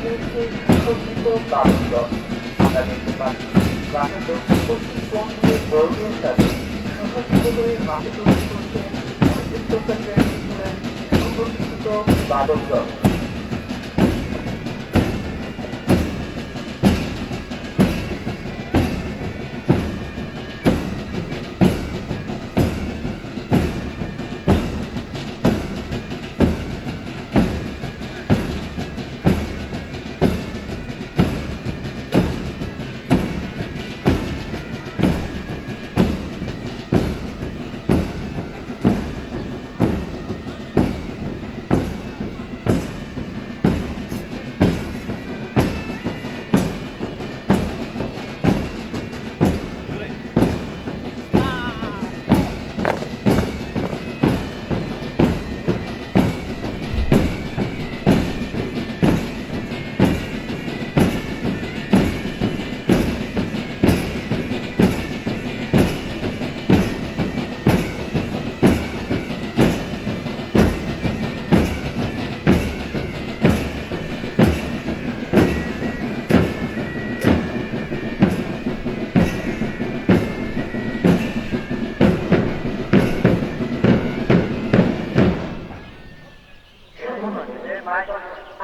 রয়েছে সজ্জিত কারুদল। আমরা দেখতে পাচ্ছি গ্রামের দক্ষিণ পশ্চিম কোণ দিয়ে বর্গের সাথে সুসজ্জিত করে মাঠে তৈরি করছেন উদ্যোক্তা শ্রেণীর স্টুডেন্ট সুপ্রশিক্ষিত বাদক দল।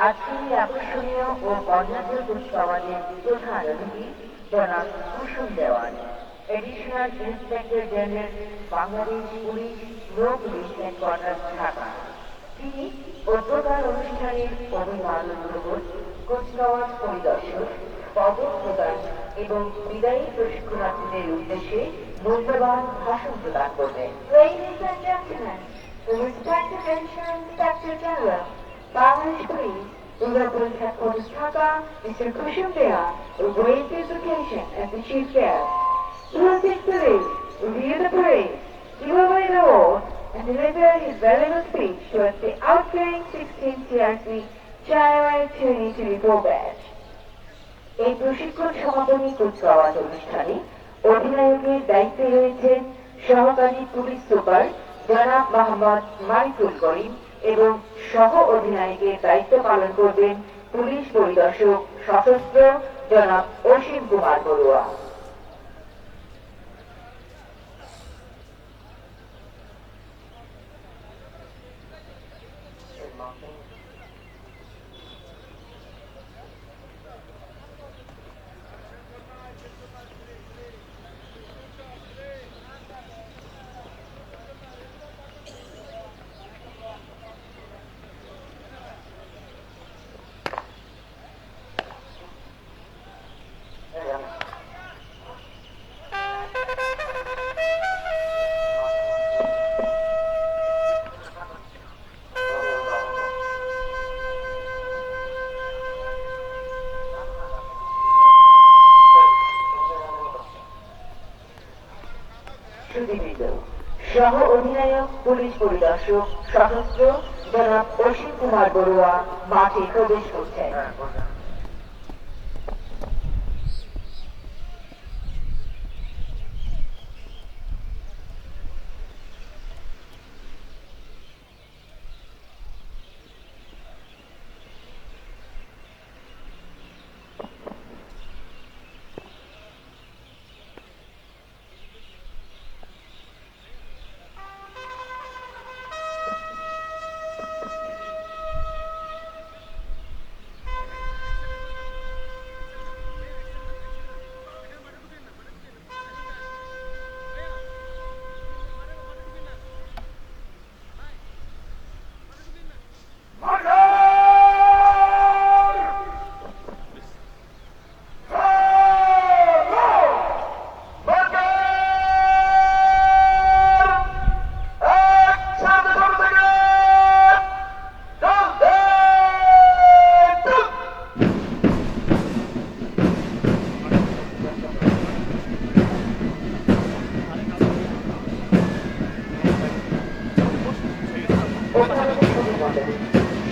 আজকের এই আকর্ষণীয় ও বর্ণাঢ্য কুচকাওয়াজের প্রধান অতিথি জনাব Kusum Dewan, additional inspector general, Bangladesh police লো পুলিশ হেডকোয়ার্টার, ঢাকা। তিনি উদ্বোধন অনুষ্ঠানের অভিবাদন গ্রহণ, কুচকাওয়াজ পরিদর্শন, পদক প্রদান এবং বিদায়ী প্রশিক্ষণার্থীদের উদ্দেশ্যে মূল্যবান ভাষণ প্রদান করবেন। Ladies and gentlemen, the respected Additional Inspector General, Bangladesh Police, Liverpool Headquarters, Dhaka, Mr. Kushum Dewan, will grace this occasion as the chief guest. He will take the lead, review the parade, give away the award, and deliver his valuable speech towards the outgoing 16 CRC January 2024 batch. এই প্রশিক্ষণ সমাপনী কুচকাওয়াজ অনুষ্ঠানে অধিনায়কের দায়িত্বে রয়েছেন সহকারী police super জনাব মোহাম্মদ মারিফুল করিম এবং সহ অধিনায়কের দায়িত্ব পালন করবেন পুলিশ পরিদর্শক সশস্ত্র জনাব অসীম কুমার বড়ুয়া। সহ অধিনায়ক পুলিশ পরিদর্শক সশস্ত্র জনাব অসীম কুমার বড়ুয়া মাঠে প্রবেশ করছেন।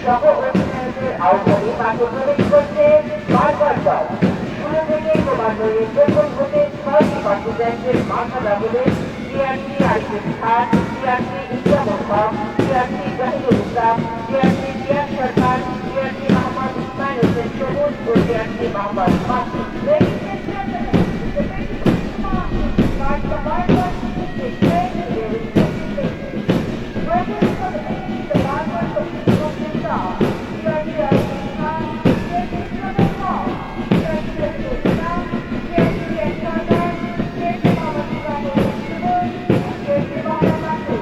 সহ অধিনায়কের আহ্বানে মাঠে প্রবেশ করছে মার্কার দল। শুরু থেকে ক্রমান্বয়ে প্রথম হতে 6টি পার্টিজানদের মাথা দাবলে টিআরসি আরিফুল খান, টিআরসি ইসলামুল হক, টিআরসি জাহিদুল ইসলাম, টিআরসি জিয়াদ সরকার, টিআরসি মোহাম্মদ ইসমাইল মানুষের সবুজ ও জ্ঞানকে বারবার পাচ্ছে। Ladies and gentlemen, the British Commander, like the Bible, is saying to their respective places. Workers for the British, the Bible for people of the South, we are here in town, here to come and call, here to get to the town, here to get contact, here to come and travel the world, here to come and travel.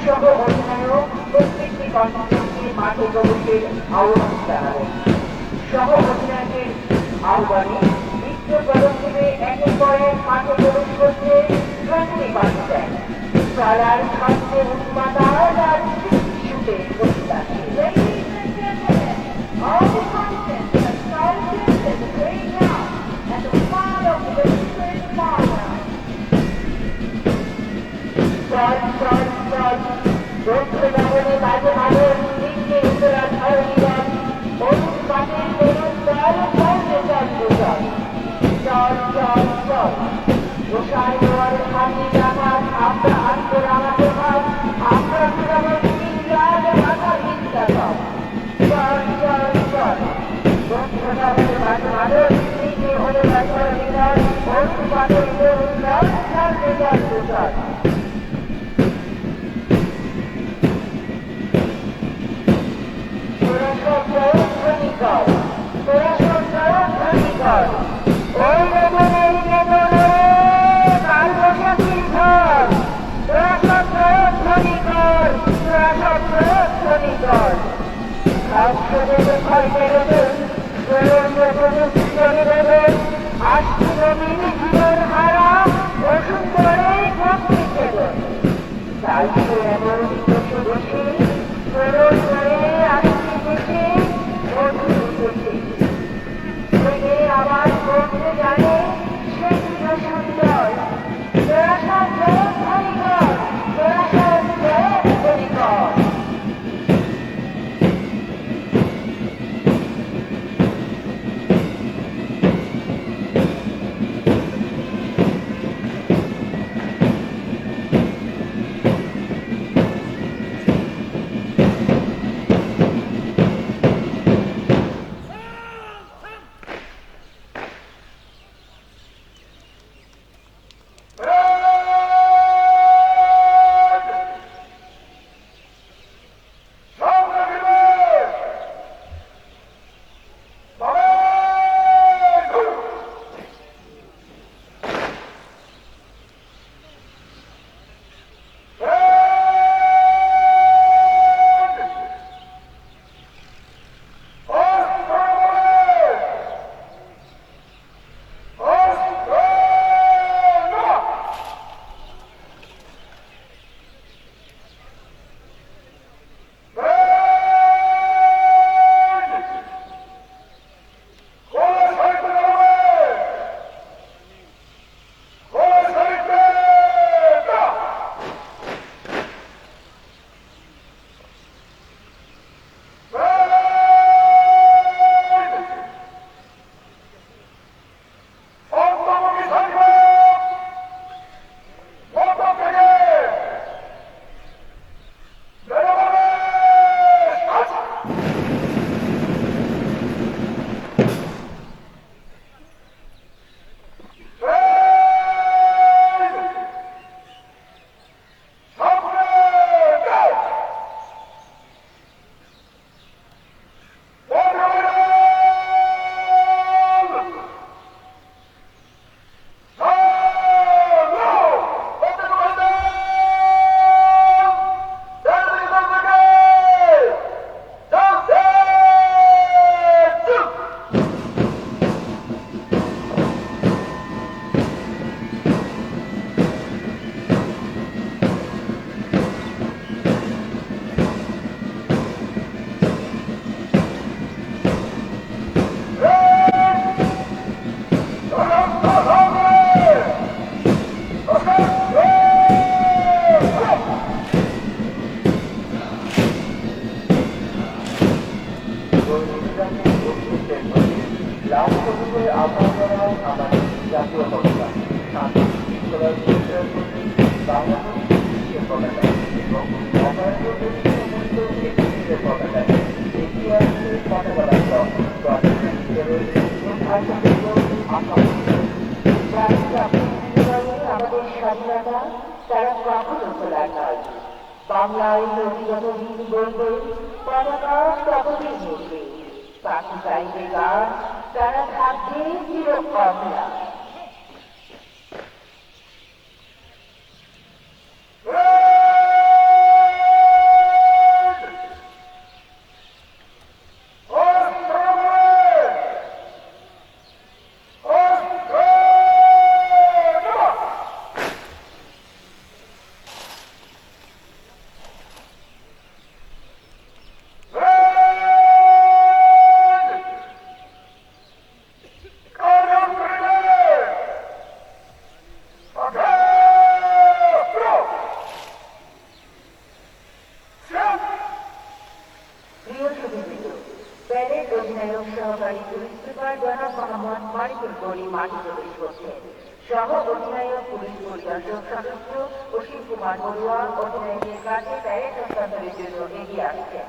সহ অধিনায়ক প্রত্যেকটি কর্মসূচির মাঠে প্রবেশের আহ্বান জানাবেন। সহ অধিনায়কের আহ্বানে বিশ্ব পদক্ষেপে একের পর এক মাঠে প্রবেশ করছে 20 পার্সেন্ট। খেলার খাদ্যে উন্মাদার আর শুতে বসে আছে। Ladies and gentlemen, all the contents have started at the great now at the start of the British Commander. চল চল চল দক্ষিণ জগতে মাঝে মাঝে দিনকে উত্তরা ধরণীগণ অরুণ পাটের তরুণ দল চলতে চলতে চল চল চল চল মশাই দেওয়ার হাতি রাখার আমরা আন্তর আমাদের ভাব আমরা দূরবর্তী রাজ মাথা চিন্তা সব চল চল চল দক্ষিণ জগতে মাঝে মাঝে দিনকে উত্তরা ধরণীগণ অরুণ পাটের তরুণ দল চলতে চলতে চল জীবন হারা বসুন্ধরে শেষ হচ্ছে রাষ্ট্রপতির আহ্বান করা আমাদের জাতীয় পতাকা শান্তি শৃঙ্খলার প্রচার করতে বাংলাদেশ পুলিশের পতাকা এবং অপারেটর সমস্ত একুশের পতাকা এটি আসছে পতাকা রাষ্ট্র আমাদের স্বাধীনতা তারা কখনো খোলা নয়। বাংলায় নদী যতদিন বলবে পতাকা ততদিন উঠবে। পাখি গাইবে গান তারা থাকবে চির অবলা। প্যারেড অধিনায়ক সহকারী পুলিশ সুপার জনাব মোহাম্মদ মারিকুল করিম মাঠে প্রবেশ করছেন। সহ অধিনায়ক পুলিশ পরিদর্শক সদস্য অসীম কুমার বড়ুয়া অধিনায়কের কাছে প্যারেড হস্তান্তরের জন্য এগিয়ে আসছেন।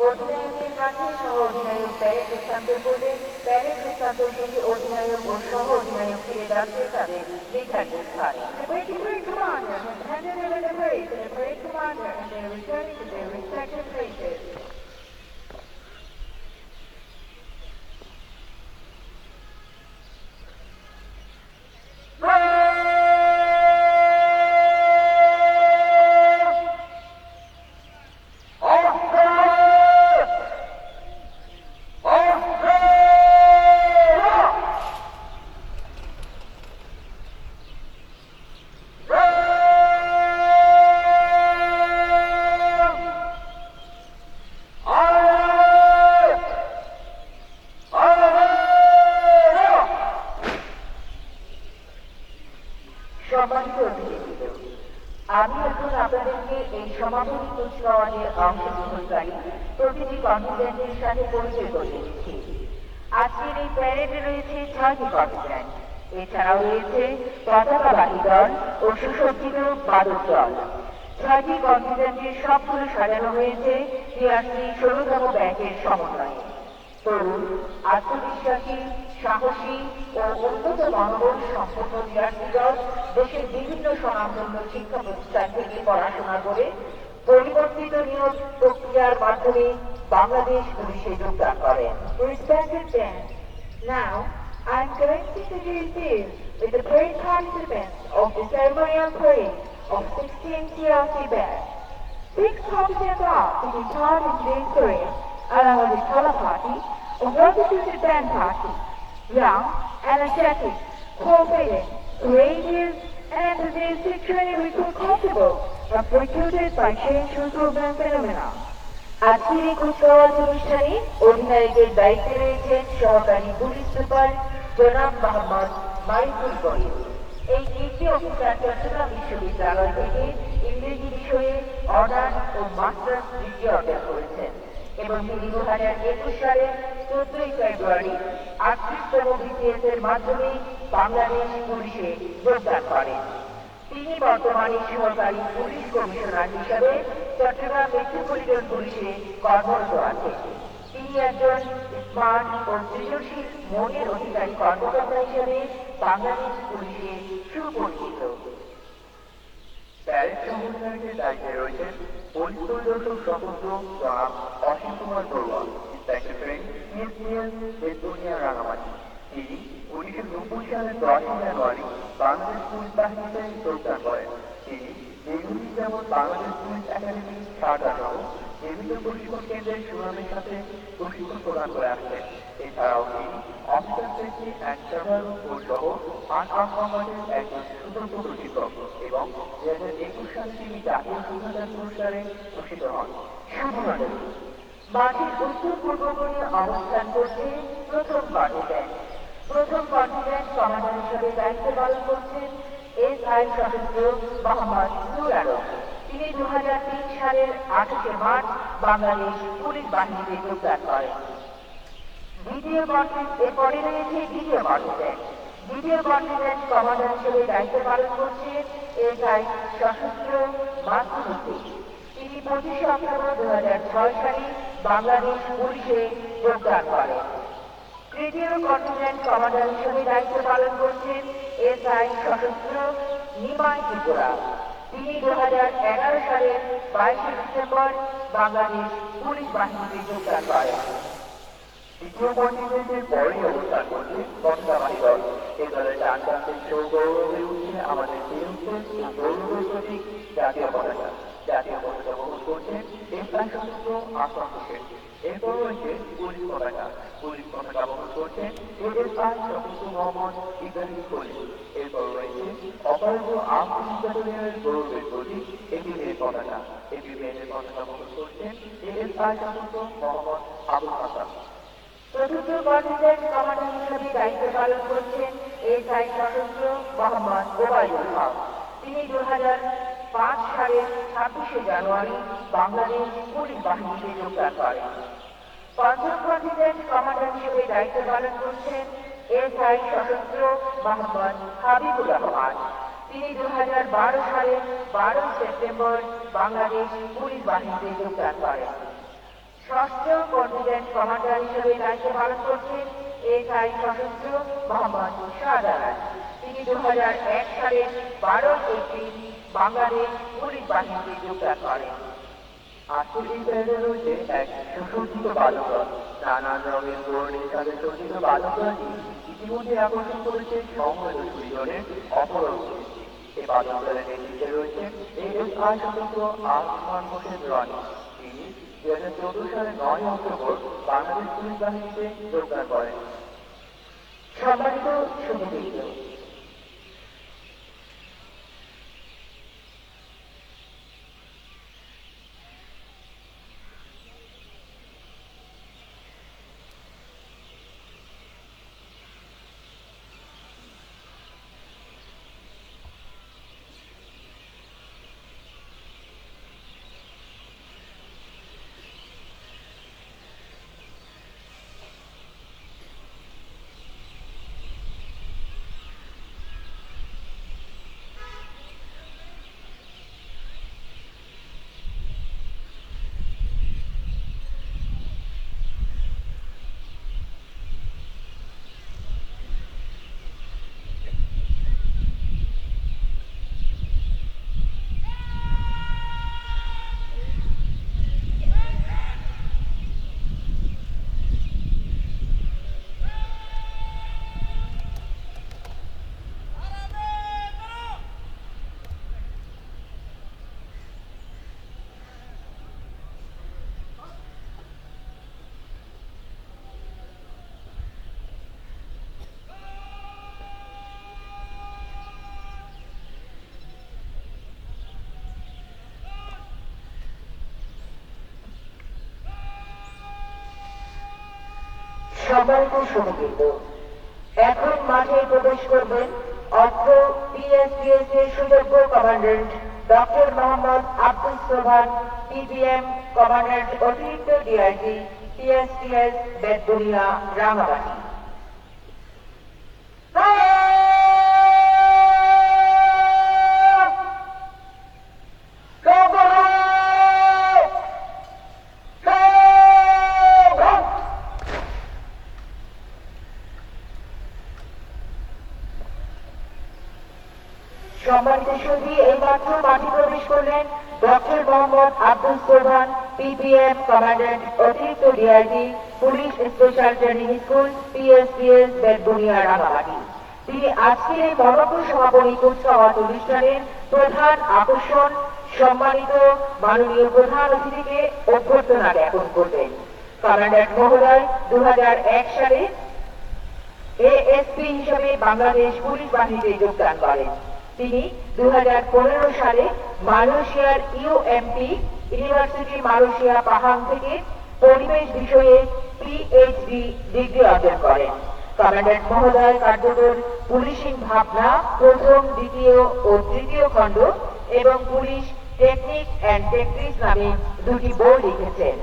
অধিনায়কের কাছে সহ অধিনায়ক প্যারেড হস্তান্তর করলে প্যারেড হস্তান্তর শেষে অধিনায়ক ও সহ অধিনায়ক ফিরে যাচ্ছে তাদের নির্ধারিত স্থানে। The brigade commander has handed over the parade to the parade commander and they are returning to their respective places. সম্মানিত অতিথিবৃন্দ, আমি এখন আপনাদেরকে এই সমাপনী কুচকাওয়াজের অংশগ্রহণকারী প্রতিটি কনফিডেন্টের সাথে পরিচয় করিয়ে দিচ্ছি। আজকের এই প্যারেডে রয়েছে 6টি কনফিডেন্ট। এছাড়াও রয়েছে পতাকাবাহী দল ও সুসজ্জিত বাদক দল। 6টি কনফিডেন্টের সবগুলো সাজানো হয়েছে টিআরসি 16তম ব্যাচের সমন্বয়ে। তরুণ, আত্মবিশ্বাসী, সাহসী ও উন্নত মনোবল সম্পন্ন টিআরসি দল দেশের বিভিন্ন স্বনামধন্য শিক্ষা প্রতিষ্ঠান থেকে পড়াশোনা করে পরিবর্তিত নিয়োগ প্রক্রিয়ার মাধ্যমে বাংলাদেশ পুলিশে যোগদান করেন। Respected fans, now I'm going to introduce you with the parade participants of the ceremonial parade of 16 TRC batch. 6 competent are to be part in today's parade, along with the color party, a well-suited band party, young, energetic, confident, courageous, and enthusiastic training recruit constables are recruited by change recruitment phenomena. আজকের এই কুচকাওয়াজ অনুষ্ঠানে অধিনায়কের দায়িত্বে রয়েছেন সহকারী police super জনাব মোহাম্মদ মারিকুল করিম। এই কীর্তি officer Chittagong বিশ্ববিদ্যালয় থেকে ইংরেজি বিষয়ে অনার্স ও মাস্টার্স ডিগ্রি অর্জন করেছেন এবং তিনি 2021 সালের 14 ফেব্রুয়ারি 38তম বিসিএস এর মাধ্যমে বাংলাদেশ পুলিশে যোগদান করেন। তিনি বর্তমানে সহকারী পুলিশ কমিশনার হিসাবে চট্টগ্রাম মেট্রোপলিটন পুলিশে কর্মরত আছেন। তিনি একজন স্মার্ট ও সৃজনশীল মনের অধিকারী কর্মকর্তা হিসেবে বাংলাদেশ পুলিশে সুপরিচিত। প্যারেড সংগঠনের দায়িত্বে রয়েছেন পুলিশ পরিদর্শক সদস্য জনাব অসীম কুমার বড়ুয়া, ইন্সপেক্টর ট্রেন সিএসপিএল বেতবুনিয়া রাঙামাটি। তিনি 1990 সালের 10 জানুয়ারি বাংলাদেশ পুলিশ বাহিনীতে যোগদান করেন। তিনি এগুলি যেমন বাংলাদেশ পুলিশ একাডেমি সারদা সহ বিভিন্ন প্রশিক্ষণ কেন্দ্রের সুনামের সাথে প্রশিক্ষণ প্রদান করে আসছেন। এছাড়াও তিনি officer safety and survival course সহ আনআর্মড কম্বাটের একজন সুদক্ষ প্রশিক্ষক এবং 2021 সালে তিনি জাতীয় সুধাচার পুরস্কারে ভূষিত হন। শুভমন্ডলী, মাঠের উত্তর পূর্ব কোণে অবস্থান করছে প্রথম কন্টিনেন্ট। প্রথম কন্টিনেন্ট কমান্ডার হিসেবে দায়িত্ব পালন করছেন এসআই সশস্ত্র মোহাম্মদ নূর আলম। তিনি 2003 সালের 28শে মার্চ বাংলাদেশ পুলিশ বাহিনীতে যোগদান করেন। দ্বিতীয় কন্টিনেন্ট এরপরে রয়েছে দ্বিতীয় কন্টিনেন্ট। দ্বিতীয় কন্টিনেন্ট কমান্ডার হিসেবে দায়িত্ব পালন করছেন এসআই সশস্ত্র মাসুদ উদ্দিন। তিনি 25শে অক্টোবর 2006 সালে বাংলাদেশ পুলিশে যোগদান করেন। তৃতীয় কন্টিনেন্ট কমান্ডার হিসেবে দায়িত্ব পালন করছেন এসআই সশস্ত্র নিমাই ত্রিপুরা। তিনি 2011 সালের 22শে ডিসেম্বর বাংলাদেশ পুলিশ বাহিনীতে যোগদান করেন। দ্বিতীয় কন্টিনেন্টের পরেই অবস্থান করছে পতাকাবাহী দল। এ দলের ডান প্রান্তে গৌরব হয়ে উঠছে আমাদের গৌরবের প্রতীক জাতীয় পতাকা। জাতীয় পতাকা বহন করছেন এসআই সশস্ত্র আসাম হোসেন। এরপর রয়েছে পুলিশ পতাকা। পুলিশ পতাকা বহন করছেন এএসআই সশস্ত্র মোহাম্মদ ইব্রাহিম খলিল। এরপর রয়েছে অপরাধ আর্ম পুলিশ ব্যাটালিয়নের গৌরবের প্রতীক এপিবিএন পতাকা। এপিবিএনের পতাকা বহন করছেন এএসআই সশস্ত্র মোহাম্মদ আবুল হাসান। চতুর্থ কন্টিনেন্ট কমান্ডার হিসেবে দায়িত্ব পালন করছেন এসআই সশস্ত্র মোহাম্মদ ওবায়দুল হক। তিনি 2005 সালের 26শে জানুয়ারি বাংলাদেশ পুলিশ বাহিনীতে যোগদান করেন। পঞ্চম কন্টিনেন্ট কমান্ডার হিসেবে দায়িত্ব পালন করছেন এসআই সশস্ত্র মোহাম্মদ হাবিবুর রহমান। তিনি 2012 সালের 12 সেপ্টেম্বর বাংলাদেশ পুলিশ বাহিনীতে যোগদান করেন। ষষ্ঠ কন্টিনেন্ট কমান্ডার হিসেবে দায়িত্ব পালন করছেন এসআই সশস্ত্র মোহাম্মদ শাহজাহান। তিনি 2001 সালের 12 এপ্রিল বাংলাদেশ পুলিশ বাহিনীতে যোগদান করেন। আজকের এই প্যারেডে রয়েছে এক সুসজ্জিত বালকদল। নানান রঙের বর্ণের সাথে সজ্জিত বালকদলটি ইতিমধ্যে আকর্ষণ করেছে সমবেত সুজনের অপরণ দৃষ্টি। এই বালকদলের নেতৃত্বে রয়েছে এএসআই সশস্ত্র আসমান হোসেন রনি। তিনি 2014 সালের 9 অক্টোবর বাংলাদেশ পুলিশ বাহিনীতে যোগদান করেন। সম্মানিত সুধীবৃন্দ, সম্মানিত সুধীবৃন্দ, এখন মাঠে প্রবেশ করবেন অত্র পিএসপিএস এর সুযোগ্য commandant doctor Mohammad Abdul Sobhan, PBM commandant অতিরিক্ত ডিআইজি পিএসপিএস বেতবুনিয়া রাঙামাটি। সম্মানিত সুধী, এইমাত্র মাঠে প্রবেশ করলেন doctor Mohammad Abdul Sobhan, PPM commandant অতিরিক্ত DIG police special training school PSPS Betbunia Rangamati. তিনি আজকের এই মনোজ্ঞ সমাপনী কুচকাওয়াজ অনুষ্ঠানের প্রধান আকর্ষণ। সম্মানিত মাননীয় প্রধান অতিথিকে অভ্যর্থনা জ্ঞাপন করবেন। কমান্ড্যান্ট মহোদয় 2001 সালে এএসপি হিসেবে বাংলাদেশ পুলিশ বাহিনীতে যোগদান করেন। তিনি 2015 সালে মালয়েশিয়ার ইউএমপি ইউনিভার্সিটি মালয়েশিয়া পাহাং থেকে পরিবেশ বিষয়ে পিএইচডি ডিগ্রি অর্জন করেন। কমান্ড্যান্ট মহোদয় কার্যকর পুলিশিং ভাবনা প্রথম, দ্বিতীয় ও তৃতীয় খণ্ড এবং পুলিশ টেকনিক অ্যান্ড টেকটিক্স নামে দুটি বই লিখেছেন।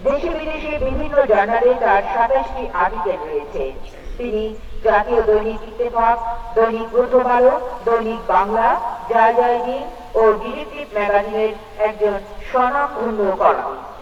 দেশে বিদেশে বিভিন্ন জার্নালে তার 27টি আর্টিকেল রয়েছে। তিনি জাতীয় দৈনিক ইত্তেফাক, দৈনিক প্রথম আলো, দৈনিক বাংলা, জায়জায়দিন ও ডিটেকটিভ ম্যাগাজিনের একজন স্বনামধন্য কলামিস্ট।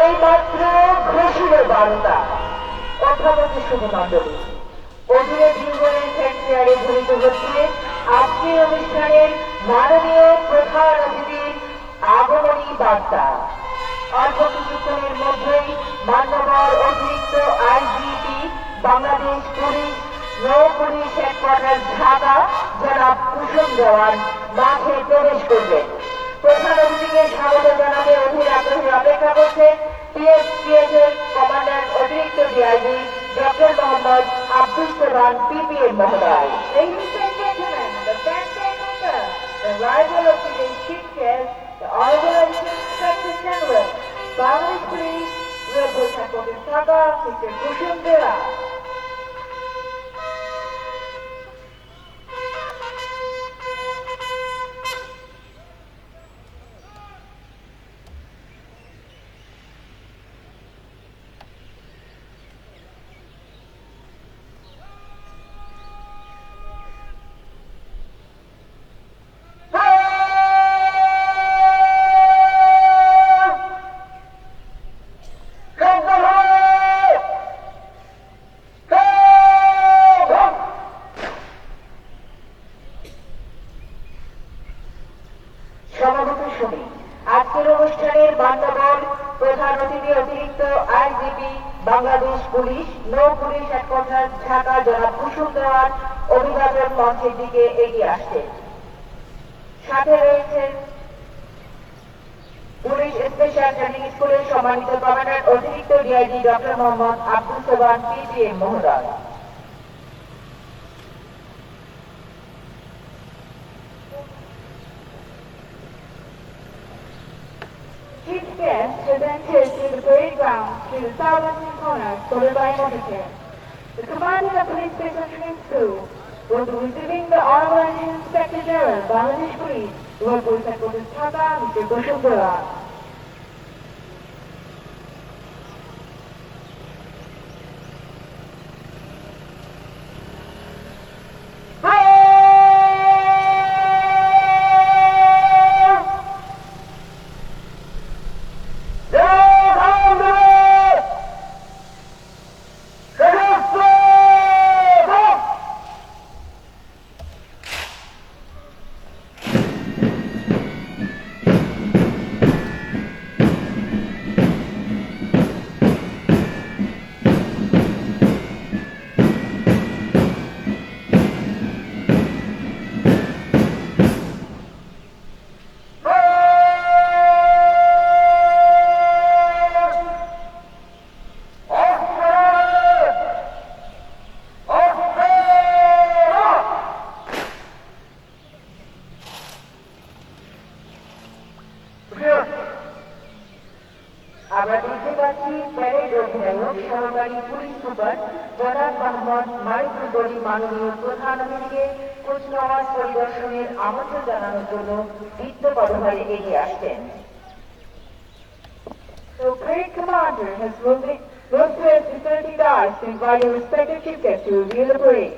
এই মাত্র ঘোষণের বার্তা। অথবতি শুভমণ্ডলী, অধীনে জীবনের সেন্টিয়ারে ঘুরিত হচ্ছে আজকের অনুষ্ঠানের মাননীয় প্রধান অতিথির আগমনী বার্তা। অল্প কিছুক্ষণের মধ্যেই মান্যবর অতিরিক্ত আইজিপি বাংলাদেশ পুলিশ নৌ পুলিশ হেডকোয়ার্টার ঢাকা জনাব কুসুম দেওয়ান মাঠে প্রবেশ করবেন। প্রধান অতিথিকে স্বাগত জানাতে অধীর আগ্রহে অপেক্ষা করছে পিএসপিএস এর কমান্ড্যান্ট অতিরিক্ত DIG doctor Mohammad Abdul Sobhan PPM মহোদয়। Ladies and gentlemen, the fanfare welcome the arrival of today's chief guest, the Honorable Inspector General, Bangladesh Police, Rebel Headquarters Dhaka, Mr. Kushum Dewa. আজকের অনুষ্ঠানের মান্যবর প্রধান অতিথি অতিরিক্ত আইজিপি বাংলাদেশ পুলিশ নৌ পুলিশ হেডকোয়ার্টার ঢাকা জনাব কুসুম দেওয়ান অভিবাদন মঞ্চের দিকে এগিয়ে আসছেন। সাথে রয়েছেন পুলিশ স্পেশাল ট্রেনিং স্কুলের সম্মানিত কমান্ডার অতিরিক্ত DIG doctor Mohammad Abdul Sobhan PPM মহোদয়। Chief guest has entered to the parade ground through the southern corners followed by a motorcade. The commandant of Police Station Training School will be receiving the Honorable Additional Inspector General, Bangladesh Police, Rural Police Headquarters, Dhaka, Mr. Kushum Dewar. আমরা দেখতে পাচ্ছি parade অধিনায়ক সহকারী police super জনাব মোহাম্মদ মারিফুল গনি মাননীয় প্রধান অতিথিকে কুচকাওয়াজ পরিদর্শনের আমন্ত্রণ জানানোর জন্য বৃত্ত পদভারে এগিয়ে আসছেন। The parade commander has moved to his vicinity guards to invite your respective chief guests to review the parade.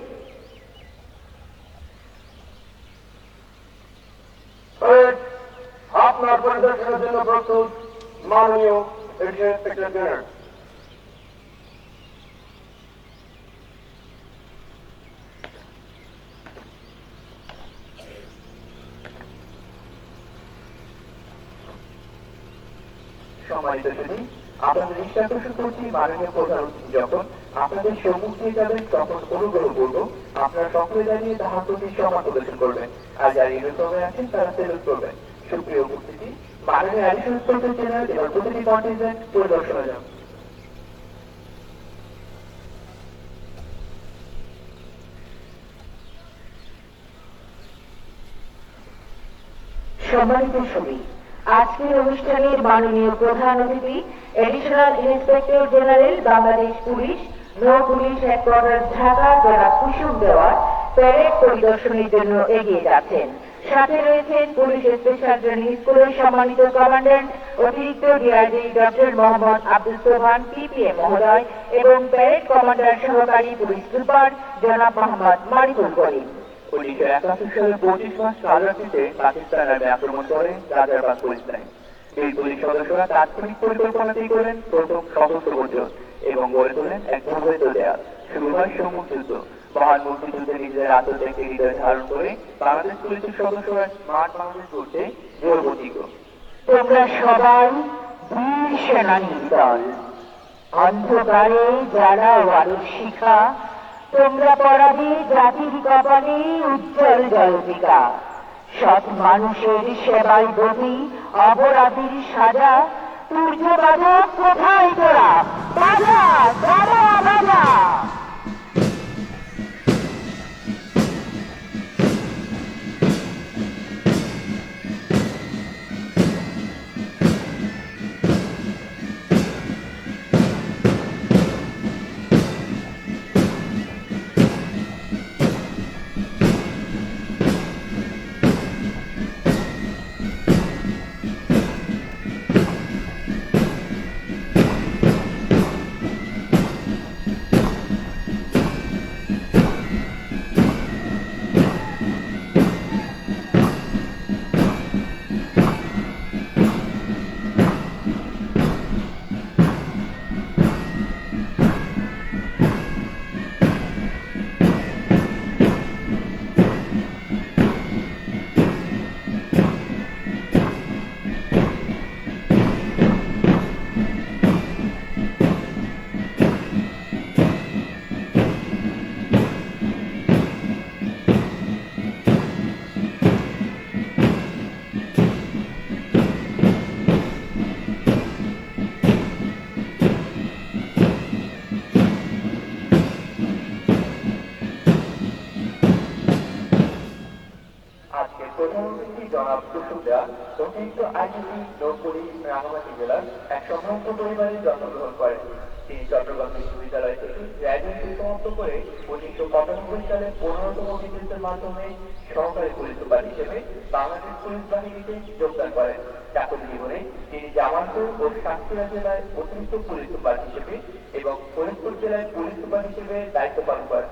আপনার পরিদর্শনের জন্য প্রস্তুত মাননীয় এডিশনাল ইন্সপেক্টর জেনারেল। সম্মানিত সুধী, আপনাদের দৃষ্টি আকর্ষণ করছি মাননীয় প্রধান অতিথি যখন আপনাদের সম্মুখ দিয়ে যাবেন তখন অনুগ্রহ করব আপনারা সকলে দাঁড়িয়ে তাহার প্রতি সম্মান প্রদর্শন করবেন, আর যারা ইউনিফর্মে আছেন তারা সেলুট করবেন। সুপ্রিয় উপস্থিতি, মাননীয় অ্যাডিশনাল ইন্সপেক্টর জেনারেল এবার প্রতিটি কন্টিনজেন্ট পরিদর্শনে যান। সম্মানিত সুধী, আজকের অনুষ্ঠানের মাননীয় প্রধান অতিথি additional inspector general Bangladesh police নৌ পুলিশ হেডকোয়ার্টার ঢাকা জনাব কুসুম দেওয়ার প্যারেড পরিদর্শনের জন্য এগিয়ে যাচ্ছেন। সাথে রয়েছেন পুলিশ স্পেশাল ট্রেনিং স্কুলের সম্মানিত কমান্ড্যান্ট অতিরিক্ত DIG doctor Mohammad Abdul Sobhan PPM মহোদয় এবং প্যারেড কমান্ডার সহকারী পুলিশ সুপার জনাব মোহাম্মদ মারিফুল গনি। 1971 সালের 25 মার্চ কাল রাত্রিতে পাকিস্তান আর্মি আক্রমণ করে রাজারবাগ পুলিশ লাইন। এই পুলিশ সদস্যরা তাৎক্ষণিক পরিকল্পনাতেই করেন প্রথম সশস্ত্র প্রতিরোধ এবং গড়ে তোলেন এক প্রভাবিত দেয়াল। শুরু হয় সম্মুখ যুদ্ধ। মহান মুক্তিযুদ্ধে নিজেদের আত্মত্যাগকে হৃদয়ে ধারণ করে বাংলাদেশ পুলিশের সদস্যরা স্মার্ট বাংলাদেশ করতে জোর প্রতিজ্ঞ। তোমরা সবাই বীর সেনানীর দল, অন্ধকারে জ্বালাও আলোর শিখা, তোমরা পড়াবে জাতির কপালে উজ্জ্বল জয়তিকা। সৎ মানুষের সেবায় ব্রতী অপরাধীর সাজা, সূর্য বাধা কোথায় তোরা, বাধা বাধা বাধা। জনাব কুসুম দেওয়ার অতিরিক্ত আইজিপি নৌ পুলিশ রাঙামাটি জেলার এক সম্ভ্রান্ত পরিবারের জন্মগ্রহণ করেন। তিনি চট্টগ্রাম বিশ্ববিদ্যালয় থেকে গ্র্যাজুয়েশন সমাপ্ত করে 1995 সালে 15তম বিসিএসের মাধ্যমে সহকারী পুলিশ সুপার হিসেবে বাংলাদেশ পুলিশ বাহিনীতে যোগদান করেন। চাকরি জীবনে তিনি জামালপুর ও সাতক্ষীরা জেলায় অতিরিক্ত পুলিশ সুপার হিসেবে এবং ফরিদপুর জেলায় পুলিশ সুপার হিসেবে দায়িত্ব পালন করেন।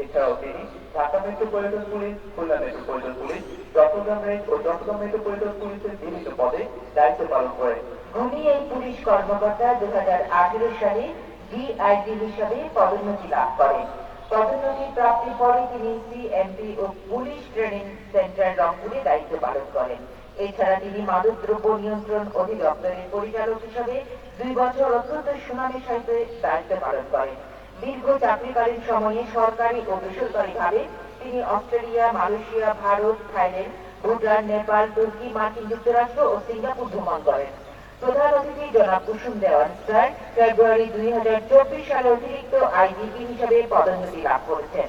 এছাড়াও তিনি Dhaka metropolitan police, Khulna metropolitan police, Chattogram range ও চট্টগ্রাম মেট্রোপলিটন পুলিশের বিভিন্ন পদে দায়িত্ব পালন করেন। উনি এই পুলিশ কর্মকর্তা 2018 সালে ডিআইজি হিসাবে পদোন্নতি লাভ করেন। পদোন্নতি প্রাপ্তির পরে তিনি সিএমপি ও পুলিশ ট্রেনিং সেন্টার রংপুরে দায়িত্ব পালন করেন। এছাড়া তিনি মাদকদ্রব্য নিয়ন্ত্রণ অধিদপ্তরের পরিচালক হিসেবে 2 বছর অত্যন্ত সুনামের সাথে দায়িত্ব পালন করেন। দীর্ঘ চাকরিকালীন সময়ে সরকারি ও বেসরকারিভাবে তিনি Australia, Malaysia, Bharat, Thailand, Bhutan, Nepal, তুর্কি, মার্কিন যুক্তরাষ্ট্র ও সিঙ্গাপুর ভ্রমণ করেন। প্রধান অতিথি জনাব কুসুম দেওয়ান স্যার ফেব্রুয়ারি 2024 সালে অতিরিক্ত আইজিপি হিসেবে পদোন্নতি লাভ করেছেন।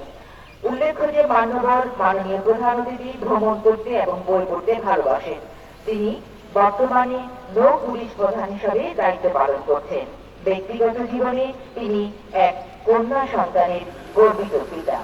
উল্লেখ্য যে মান্যবর মাননীয় প্রধান অতিথি ভ্রমণ করতে এবং বই পড়তে ভালোবাসেন। তিনি বর্তমানে নৌ পুলিশ প্রধান হিসেবে দায়িত্ব পালন করছেন। ব্যক্তিগত জীবনে তিনি এক কন্যা সন্তানের গর্বিত পিতা।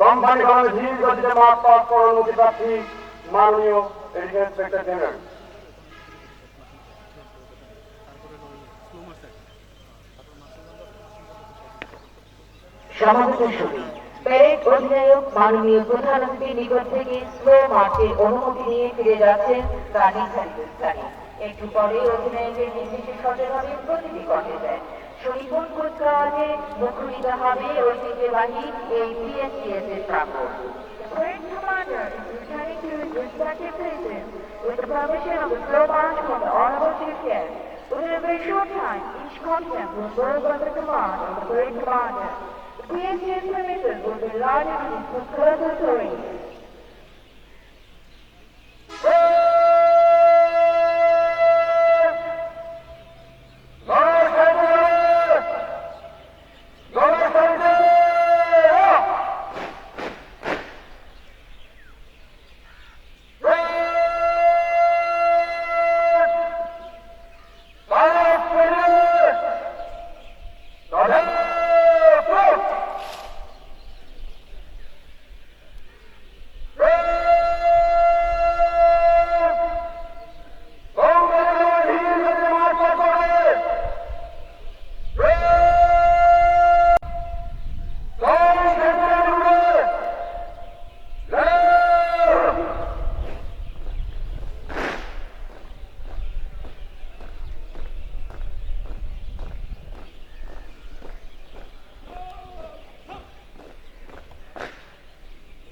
কোম্পানি কর্মে ধীর গতিতে মাঠ পাস করার অনুমতি প্রার্থী মাননীয় এডিশনাল ইন্সপেক্টর জেনারেল। সমাবেশ শুরু। প্যারেড অধিনায়ক মাননীয় প্রধান অতিথির নিকট থেকে স্লো মার্চের অনুমতি নিয়ে ফিরে যাচ্ছেন তার নির্ধারিত স্থানে। একটু পরে অধিনায়কের নির্দেশে সচেতনভাবে প্রতিটি কণ্ঠে দেন। শরীফুল কুচকাওয়াজে মুখরিত হবে ঐতিহ্যবাহী এই পিএসটিএস এর প্রাঙ্গণ। Parade commander is returning to his respective places with the permission of the slow march from the Honorable Chief Guest. Within a very short time, each content will serve under the command of the parade commander. The PSTS premises will be lighted with colorful parades.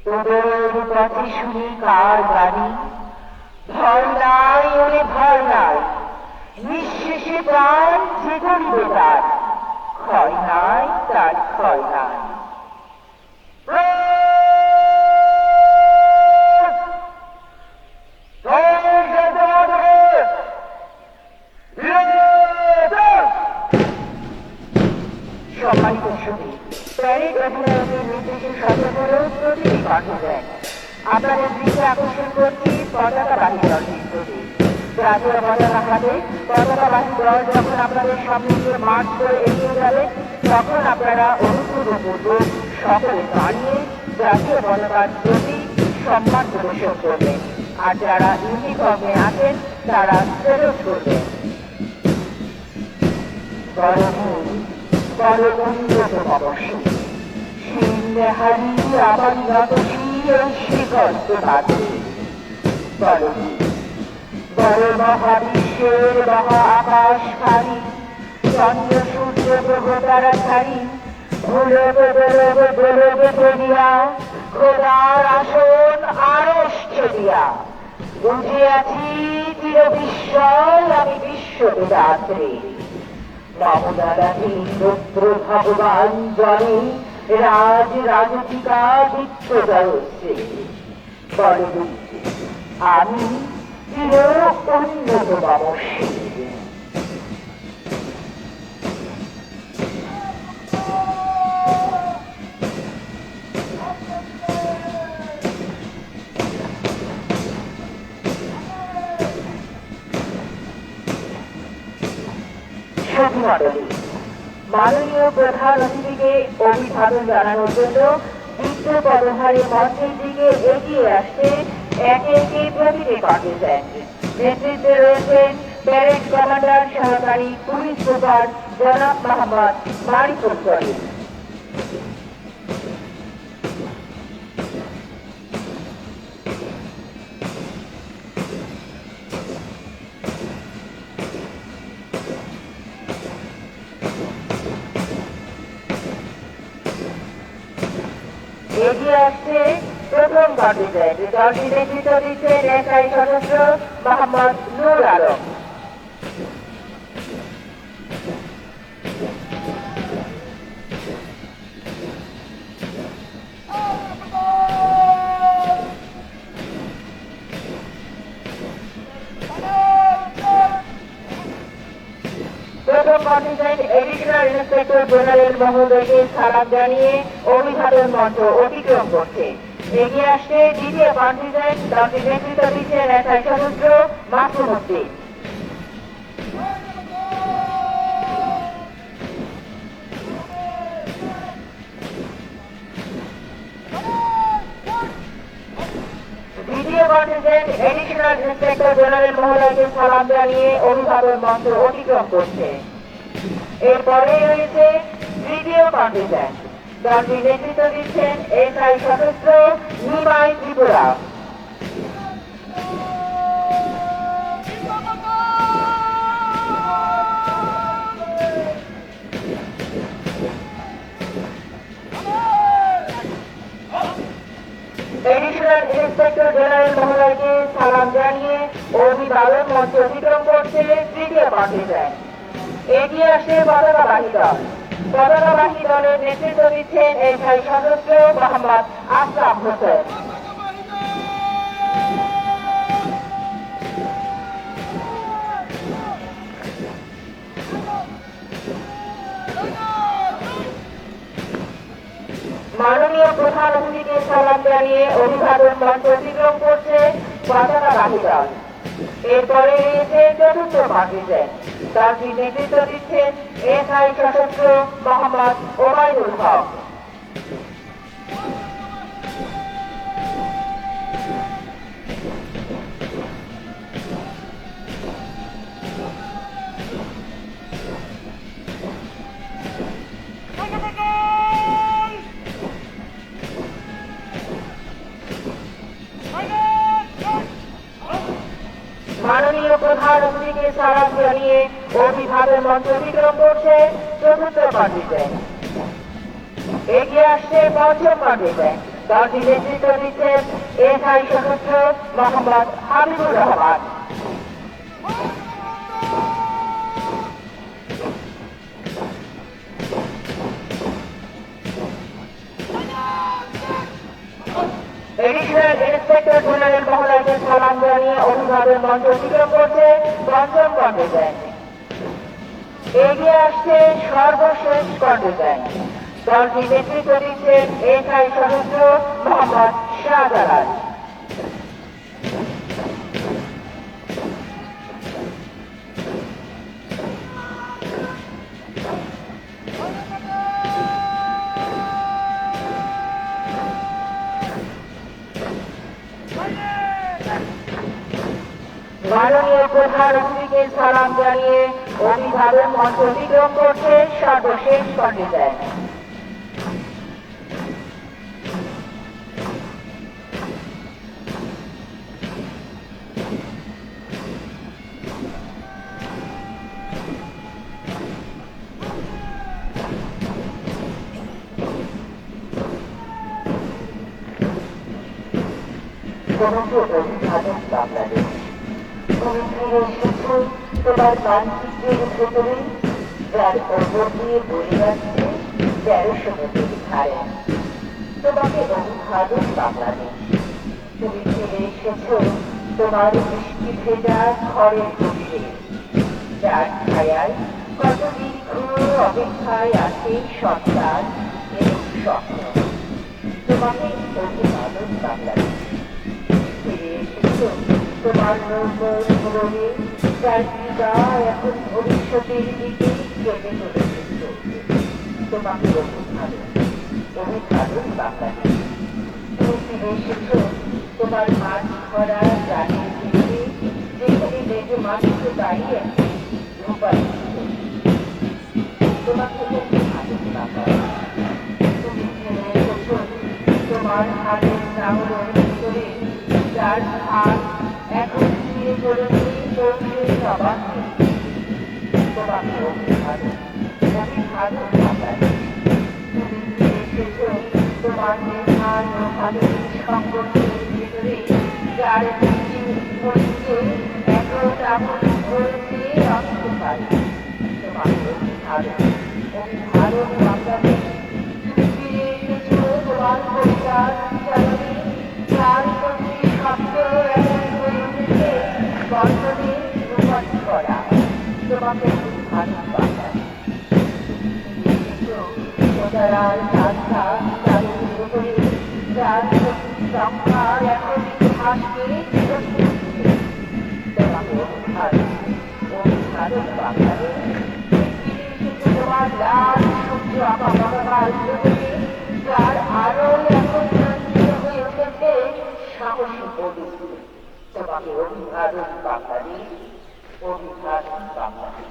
তোদের পথে শুনি কার গাড়ি, ভয় নাই ওরে ভয় নাই, নিঃশেষে প্রাণ যে করিবে তার, ক্ষয় নাই তার ক্ষয় নাই। সম্মানিত সঙ্গী, প্যারেড অধিনায়কের নির্দেশে সচেতন প্রতিটি কণ্ঠে দেন। আপনাদের দৃষ্টি আকর্ষণ করছি পতাকাবাহী দলটির প্রতি। জাতীয় পতাকা হাতে পতাকাবাহী দল যখন আপনাদের সামনে দিয়ে মার্চ করে এগিয়ে যাবে, তখন আপনারা অনুগ্রহপূর্বক সকলে দাঁড়িয়ে জাতীয় পতাকার প্রতি সম্মান প্রদর্শন করবেন। আর যারা ইউনিফর্মে আছেন তারা সেলুট করবেন। বড় উন্নত অবশ্যই সিংহারি আবার শিখরত বাদে বড় মহাবিশ্বের মহা আকাশ ভারী, চন্দ্র সূর্য গ্রহ তারা ছাড়ি, ভুলবে বেরোবে বেরোবে দুনিয়া, খোদার আসন আরশ উচ্চ দিয়া বুঝিয়াছি চির বিস্ময় আমি বিশ্ববিদাত্রী মমদাদাধী রুদ্র ভগবান জনে রাজতিকা দিত্য জয়শ্রী বলবি আমি চির অন্যতম শিব মণ্ডলী মাননীয় প্রধান অতিথিকে অভিবাদন জানানোর জন্য যুদ্ধ পদধারী মঞ্চের দিকে এগিয়ে আসছে একে একে প্রতিটি কন্টিনজেন্ট নেতৃত্বে রয়েছেন প্যারেড কমান্ডার সহকারী পুলিশ সুপার জনাব মোহাম্মদ মারিফুল করিম এগিয়ে আসছে প্রথম কন্টিনজেন্ট দলটি নেতৃত্ব দিচ্ছেন এসআই সদস্য মোহাম্মদ নূর আলম প্রথম কন্টিনজেন্ট এডিশনাল ইন্সপেক্টর জেনারেল মহোদয়কে সালাম জানিয়ে অভিবাদন মঞ্চ অতিক্রম করছে এগিয়ে আসছে দ্বিতীয় কন্টিনজেন্ট দলটি নেতৃত্ব দিচ্ছেন এসআই সদস্য মাসুম উদ্দিন দ্বিতীয় কন্টিনজেন্ট এডিশনাল ইন্সপেক্টর জেনারেল মহোদয়কে সালাম জানিয়ে অভিবাদন মঞ্চ অতিক্রম করছে এরপরে রয়েছে তৃতীয় কন্টিনজেন্ট দলটি নেতৃত্ব দিচ্ছেন এসআই সদস্য Nimai Tripura additional inspector general মহোদয়কে সালাম জানিয়ে অভিবাদন মঞ্চ অতিক্রম করছে তৃতীয় কন্টিনজেন্ট এগিয়ে আসে পতাকাবাহী দল পতাকাবাহী দলের নেতৃত্ব দিচ্ছেন এসআই সদস্য মোহাম্মদ আশরাফ হোসেন মাননীয় প্রধান অতিথিকে সালাম জানিয়ে অভিবাদন মঞ্চ অতিক্রম করছে পতাকাবাহী দল এরপরে রয়েছে চতুর্থ কন্টিনজেন্ট দলটি নেতৃত্ব দিচ্ছেন এসআই সদস্য মোহাম্মদ ওবায়দুল হক মাননীয় প্রধান অতিথিকে সালাম জানিয়ে অভিবাদন মঞ্চ অতিক্রম করছে চতুর্থ কন্টিনজেন্ট এগিয়ে আসছে পঞ্চম কন্টিনজেন্ট দলটি নেতৃত্ব দিচ্ছেন এসআই সদস্য Mohammad Habibur Rahman additional inspector general মহোদয়কে সালাম জানিয়ে অভিবাদন মঞ্চ অতিক্রম করছে পঞ্চম কন্টিনজেন্ট এগিয়ে আসছে সর্বশেষ কন্টিনজেন্ট দলটি নেতৃত্ব দিচ্ছেন এসআই সদস্য মোহাম্মদ শাহজালাল মাননীয় প্রধান অতিথিকে সালাম জানিয়ে অভিবাদন মঞ্চ অতিক্রম করছে সর্বশেষ কন্টিনজেন্ট তোমাকে অভিবাদন বাংলাদেশ। তুমি ফিরে এসেছো তোমার মানচিত্রের ভেতরে, যার ওপর দিয়ে বয়ে যাচ্ছে 1300 নদীর ধারে। তোমাকে অভিবাদন বাংলাদেশ। তুমি ফিরে এসেছো তোমার বৃষ্টি ভেজা ঘরের গভীরে, যার ছায়ায় কত দীর্ঘ অপেক্ষায় আছে সন্তান এবং স্বপ্ন। তোমাকে অভিবাদন বাংলাদেশ। ফিরে এসেছো তোমার নৌকোর ধরনে, যার হৃদয় এখন ভবিষ্যতের দিকে কেটে চলেছে। তোমাকে অভিবাদন, অভিবাদন বাংলাদেশ। তুমি ফিরে এসেছো তোমার মাঠ ভরা গ্রামের দিকে, যেখানে মেঘে মাত্র দাঁড়িয়ে আছে রূপার দিকে। তোমাকে অভিবাদন বাংলাদেশ। তুমি ফিরে এসেছো তোমার হাতের চাউলের ভিতরে, যার হাত এখন ফিরে চলেছে পৌঁছে সবাকে। তোমাকে অভিবাদন, অভিবাদন বাংলাদেশ। তুমি ফিরে এসেছো তোমার মেধার ও হাতের সংগঠনের ভিতরে, যার পরিচে এখন আগুন ধরেছে অন্ধকারে। তোমাকে অভিবাদন, অভিবাদন বাংলাদেশ। তুমি ফিরে এসেছো তোমার পরিবার চালনে, যার প্রতি শব্দ এখন হয়ে উঠেছে বন্ধনে রূপাত করা। তোমাকে অভিবাদন বাংলাদেশ। ফিরে এসেছো প্রজারার রাস্তা চালনের উপরে, যার প্রতি সংখ্যার এখন ইতিহাসকে জীবন্ত করছে। তোমাকে অভিবাদন, অভিবাদন বাংলাদেশ। ফিরে এসেছো তোমার লাল সূর্য আঁকা জগতে, যার আলো এখন রঞ্জিত হয়ে উঠেছে সাহসী বধূ। তোমাকে অভিবাদন বাংলাদেশ, অভিবাদন বাংলাদেশ।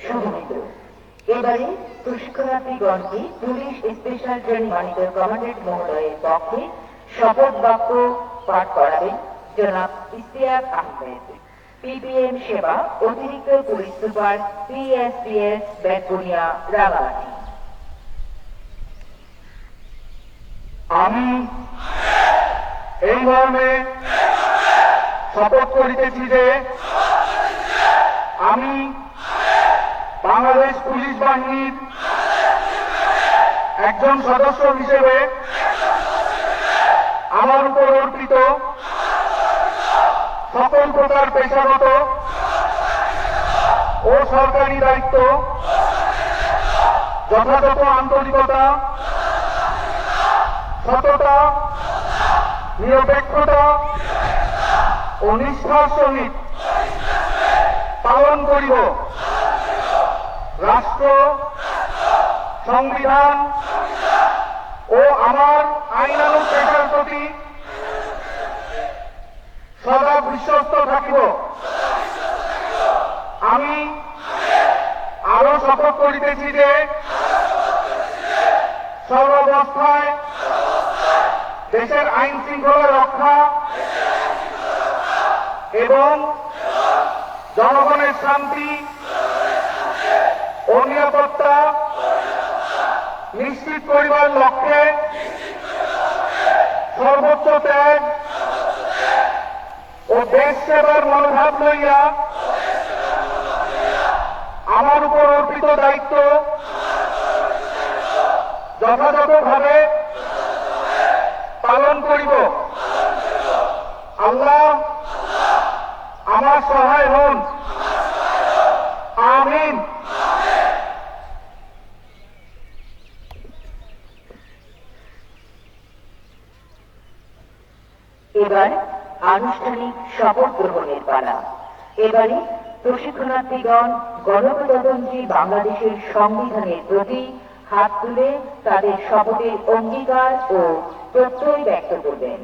শুভমিত। এবারে প্রশিক্ষণার্থীগণকে police special training monitor commandant মহোদয়ের পক্ষে শপথ বাক্য পাঠ করাবেন জনাব ইশতিয়াক আহমেদ, পিপিএম সেবা অতিরিক্ত পুলিশ সুপার, পিএসপিএস বেতবুনিয়া, রাঙামাটি। আমি এই মর্মে শপথ করিতেছি যে আমি বাংলাদেশ পুলিশ বাহিনীর একজন সদস্য হিসেবে আমার উপর অর্পিত সকল প্রকার পেশাগত ও সরকারি দায়িত্ব যথাযথ আন্তরিকতা, সততা, নিরপেক্ষতা ও নিষ্ঠার সহিত পালন করিব। রাষ্ট্র, সংবিধান ও আমার আইনানুগ পেশার প্রতি সদা বিশ্বস্ত থাকিব। আমি আরো শপথ করিতেছি যে সর্বাবস্থায় দেশের আইন শৃঙ্খলা রক্ষা এবং জনগণের শান্তি ও নিরাপত্তা নিশ্চিত করিবার লক্ষ্যে সর্বোচ্চ ত্যাগ ও দেশ সেবার মনোভাব লইয়া আমার উপর অর্পিত দায়িত্ব যথাযথভাবে পালন করিব। আল্লাহ আমার সহায় হন। আমিন। এবার আনুষ্ঠানিক শপথ গ্রহণের পালা। এবারে প্রশিক্ষণার্থীগণ গণপ্রজাতন্ত্রী বাংলাদেশের সংবিধানের প্রতি হাত তুলে তাদের শপথের অঙ্গীকার ও প্রত্যয় ব্যক্ত করবেন।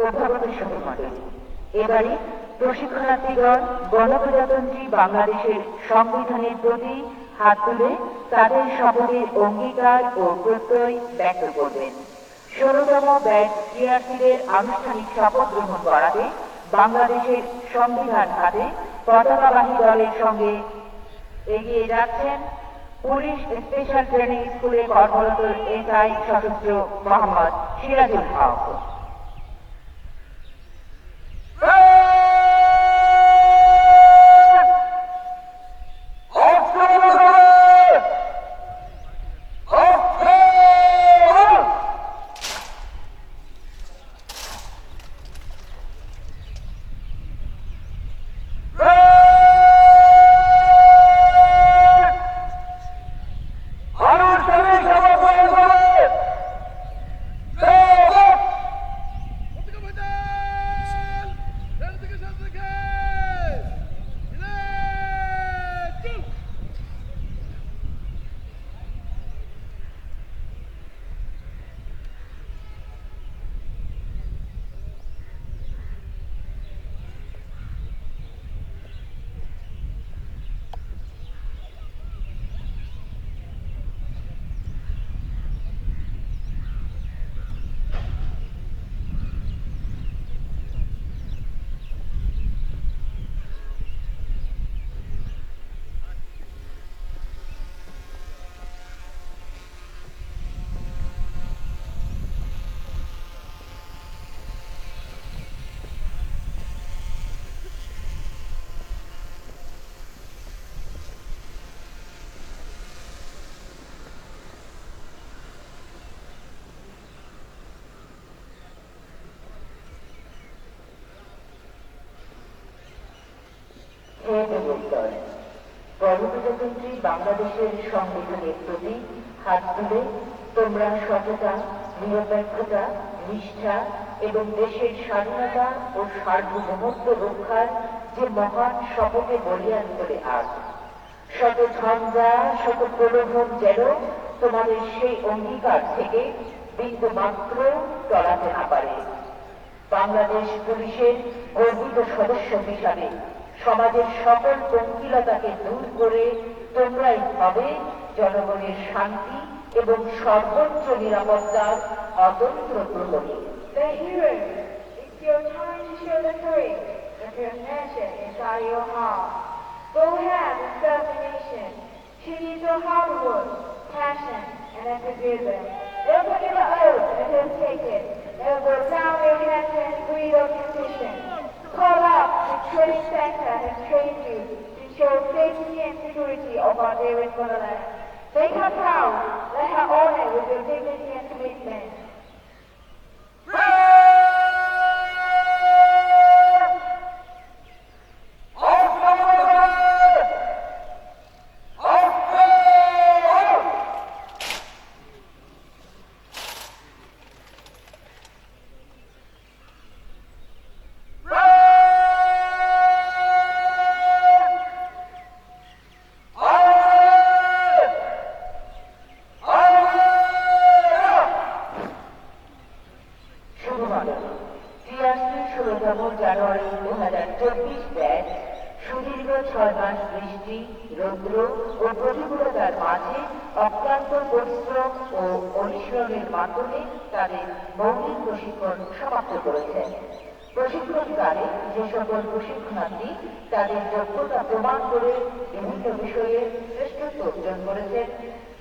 অভ্যাগত সভামণ্ডলী, এবারে প্রশিক্ষণার্থীগণ গণপ্রজাতন্ত্রী বাংলাদেশের সংবিধানের প্রতি হাত তুলে তাদের শপথের অঙ্গীকার ও প্রত্যয় ব্যক্ত করবেন। 16তম ব্যাচ টিআরসিদের আনুষ্ঠানিক শপথ গ্রহণ করাতে বাংলাদেশের সংবিধান হাতে পতাকাবাহী দলের সঙ্গে এগিয়ে যাচ্ছেন পুলিশ স্পেশাল ট্রেনিং স্কুলে কর্মরত এসআই সশস্ত্র মোহাম্মদ সিরাজুল হক। গণপ্রজাতন্ত্রী বাংলাদেশের সংবিধানের প্রতি হাত তুলে তোমরা সততা, নিরপেক্ষতা, নিষ্ঠা এবং দেশের স্বাধীনতা ও সার্বভৌমত্ব রক্ষার যে মহান শপথে বলিয়ান করে আজ শত ঝঞ্ঝা, শত প্রলোভন যেন তোমাদের সেই অঙ্গীকার থেকে বিন্দু মাত্র টলাতে না পারে। বাংলাদেশ পুলিশের গর্বিত সদস্য হিসাবে সমাজের সকল পঙ্কিলতাকে দূর করে তোমরাই হবে জনগণের শান্তি এবং সর্বোচ্চ নিরাপত্তার অতন্ত্র প্রহরী। The heroes, it's your time to show the courage of your nation inside your heart. Go ahead with determination. Choose your hard work, passion, and enthusiasm. Never forget the oath until taken. Never go down your hands and breathe of decision. Call up the training center has trained you to ensure safety and security of our dearest motherland. Make her proud, let her honor with your dignity and commitment. January 2024 batch সুদীর্ঘ 6 মাস বৃষ্টি, রৌদ্র ও প্রতিকূলতার মাঝে অক্লান্ত পরিশ্রম ও অনুশীলনের মাধ্যমে তাদের মৌলিক প্রশিক্ষণ সমাপ্ত করেছেন। প্রশিক্ষণকালে যে সকল প্রশিক্ষণার্থী তাদের যোগ্যতা প্রমাণ করে বিভিন্ন বিষয়ে শ্রেষ্ঠত্ব অর্জন করেছেন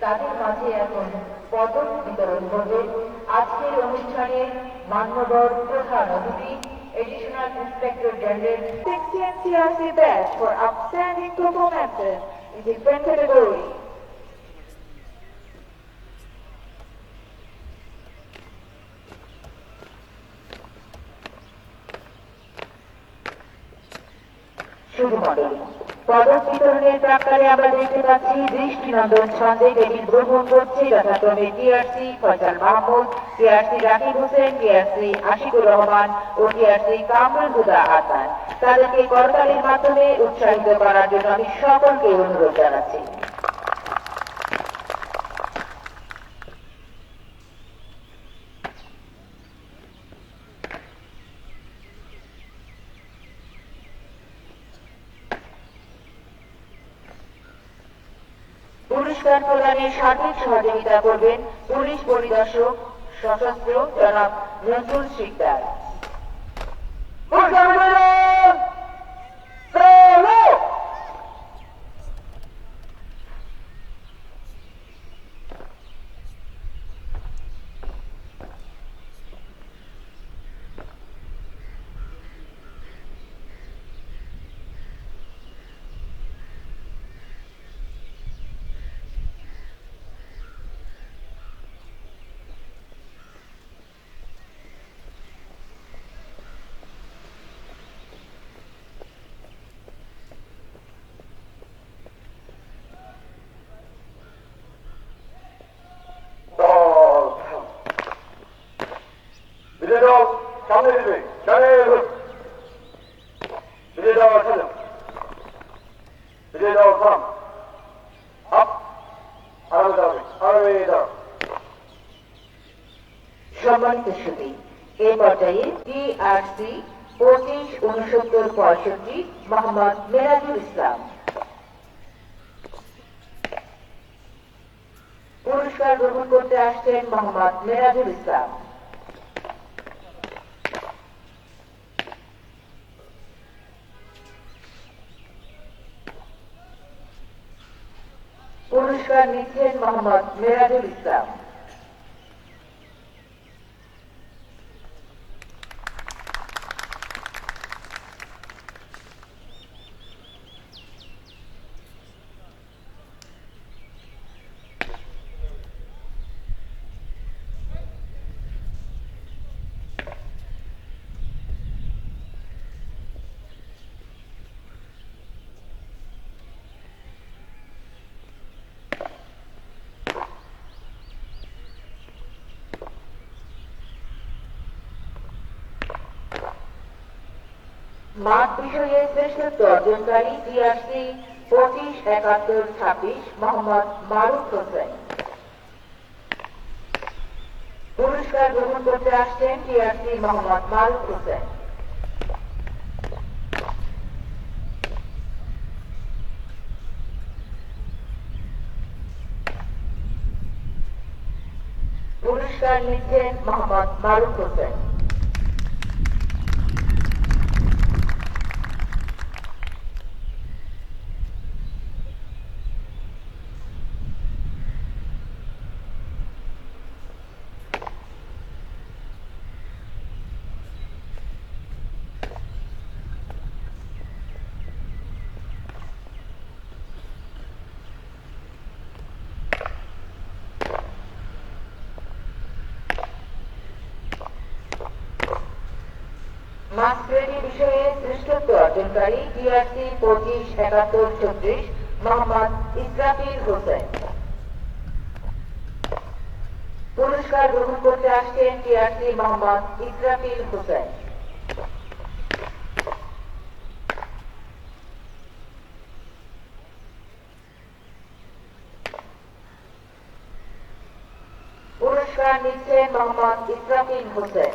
তাদের মাঝে এখন পদক বিতরণ করবেন আজকের অনুষ্ঠানে মান্যবর প্রধান অতিথি Additional Inspector General 16 TRC badge for outstanding performances in different categories. পদক বিতরণের প্রাক্কালে আমরা দেখতে পাচ্ছি দৃষ্টিনন্দন ছন্দে টেবিল গ্রহণ করছে যথাক্রমে TRC Faisal Mahmud, TRC Rakib Hossain, TRC Ashikur Rahman ও টিআরসি কামরুল হুদা আদনান। তাদেরকে করতালির মাধ্যমে উৎসাহিত করার জন্য আমি সকলকে অনুরোধ জানাচ্ছি। পুরস্কার প্রদানে সার্বিক সহযোগিতা করবেন পুলিশ পরিদর্শক সশস্ত্র জনাব নজরুল শিকদার। সামনে দিবে ফিরে যাওয়া ফিরে যাওয়া থাম আপ আরামে যাবে আরামে যাও। সম্মানিত সুধী, এই পর্যায়ে টিআরসি 256965 মোহাম্মদ মেরাজুল ইসলাম পুরস্কার গ্রহণ করতে আসছেন মোহাম্মদ মেরাজুল ইসলাম। পুরস্কার নিচ্ছেন মোহাম্মদ মেরাজুল ইসলাম। মাঠ বিষয়ে শ্রেষ্ঠত্ব অর্জনকারী টিআরসি 25-71-26 মোহাম্মদ মারুফ হোসেন। পুরস্কার গ্রহণ করতে আসছেন টিআরসি মোহাম্মদ মারুফ হোসেন। পুরস্কার নিচ্ছেন মোহাম্মদ মারুফ হোসেন। মাসপ্রেমী বিষয়ে শ্রেষ্ঠত্ব অর্জনকারী টিআরসি 25-71-36 মোহাম্মদ ইসরাফিল হোসেন। পুরস্কার গ্রহণ করতে আসছেন টিআরসি মোহাম্মদ ইসরাফিল হোসেন। পুরস্কার নিচ্ছেন মোহাম্মদ ইসরাফিল হোসেন।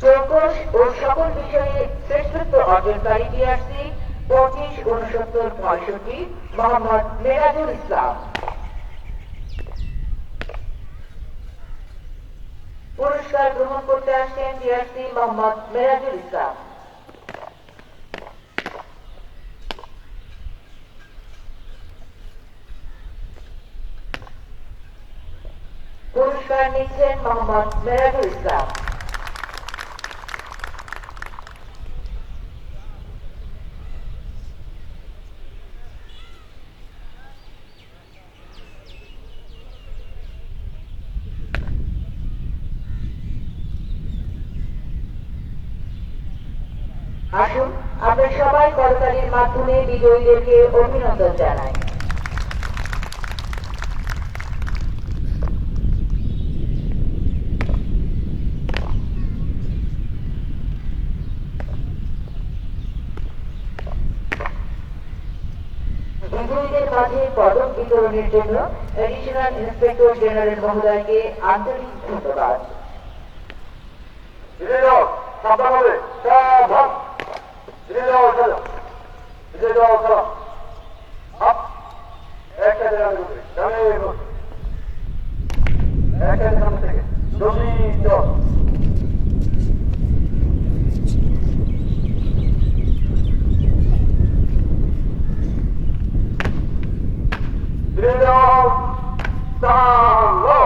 চৌকস ও সকল বিষয়ে শ্রেষ্ঠত্ব অর্জনকারী টিআরসি 25-69-65 মোহাম্মদ মেরাজুল ইসলাম। পুরস্কার গ্রহণ করতে আসছেন টিআরসি মোহাম্মদ মেরাজুল ইসলাম। পুরস্কার নিচ্ছেন মোহাম্মদ মেরাজুল ইসলাম। আসুন আমরা সবাই করতালির মাধ্যমে বিজয়ীদেরকে অভিনন্দন জানাই। বিজয়ীদের মাঝে পদক বিতরণের জন্য অ্যাডিশনাল ইন্সপেক্টর জেনারেল মহোদয়কে আন্তরিক ধন্যবাদ। সাবধান হবে, সাবধান। ধীরে যাও, চলো, ধীরে যাও, চলো। আপ, একটা জায়গায় ঢুকবে, ডানে এগো। একটা সামনে থেকে, জলদি চল। ধীরে যাও, চালো।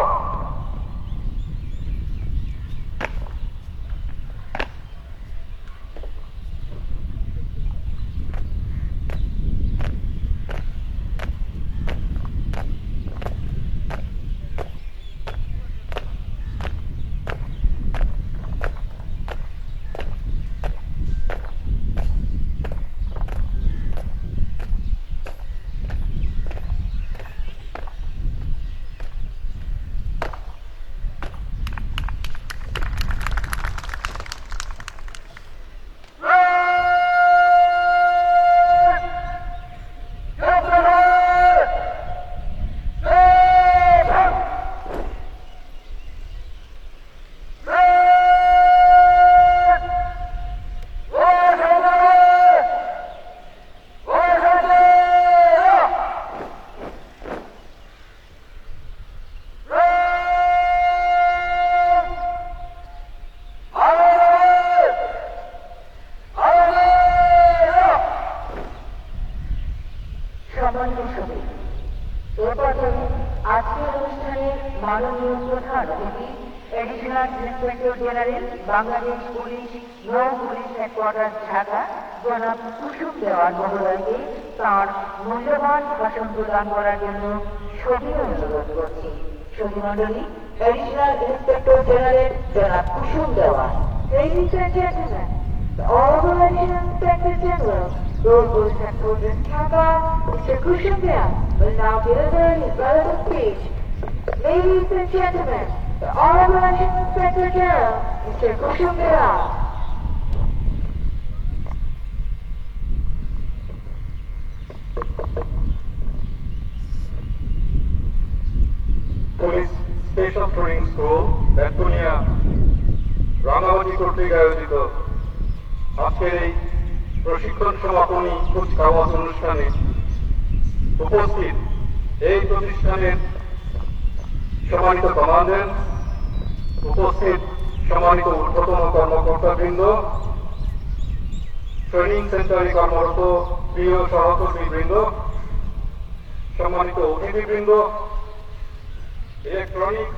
Additional inspector general Bangladesh police নৌ পুলিশ হেডকোয়ার্টার ঢাকা জনাব কুসুম দেওয়ান মহোদয়কে তাঁর মূল্যবান ভাষণ প্রদান করার জন্য সবিনয় অনুরোধ করছি। সচিমণ্ডলী, এডিশনাল ইন্সপেক্টর জেনারেল জনাব কুসুম দেওয়ান। Ladies and gentlemen, the Honorable Additional Inspector General, Royal Police Headquarters, Dhaka, Mr. Kushum Dewan, will now deliver his relevant speech. Ladies and gentlemen, the Honorable Additional Inspector General, Mr. Kushum Dewan. Police special training school Betbunia Rangamati কর্তৃক আয়োজিত আজকের এই প্রশিক্ষণ সমাপনী কুচকাওয়াজ অনুষ্ঠানে উপস্থিত এই প্রতিষ্ঠানের সম্মানিত কমান্ডেন্ট, উপস্থিত সম্মানিত ঊর্ধ্বতন কর্মকর্তাবৃন্দ, ট্রেনিং সেন্টারে কর্মরত প্রিয় সহকর্মীবৃন্দ, সম্মানিত অতিথিবৃন্দ, ইলেকট্রনিক